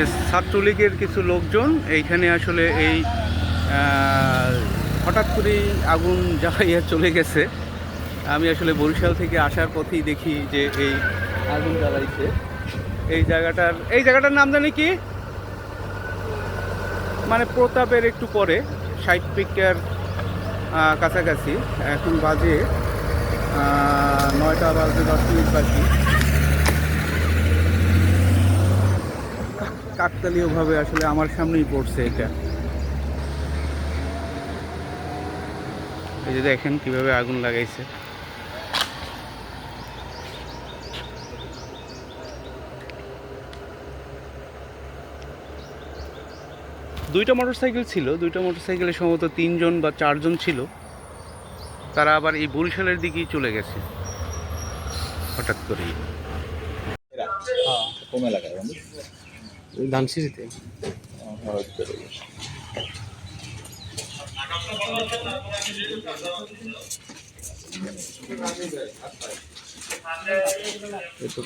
যে ছাত্রলীগের কিছু লোকজন এইখানে আসলে এই হঠাৎ করেই আগুন জ্বালাইয়া চলে গেছে। আমি আসলে বরিশাল থেকে আসার পথেই দেখি যে এই আগুন জ্বালাইছে। এই জায়গাটার নাম জানি কি, মানে প্রতাপের একটু পরে, 60 পিকের কাছাকাছি। এখন বাজে 9টা বাজে 10 মিনিট বাকি। কাকতালীয়ভাবে আসলে আমার সামনেই পড়ছে এটা। এই যে দেখেন কিভাবে আগুন লাগাইছে। দুইটা মোটরসাইকেল ছিল, দুইটা মোটরসাইকেলে সম্ভবত 3 জন বা 4 জন ছিল। তারা আবার এই বরিশালের দিকেই চলে গেছে হঠাৎ করেই। কোন এলাকায় বন্ধু? ধানসিঁড়িতে। এই তো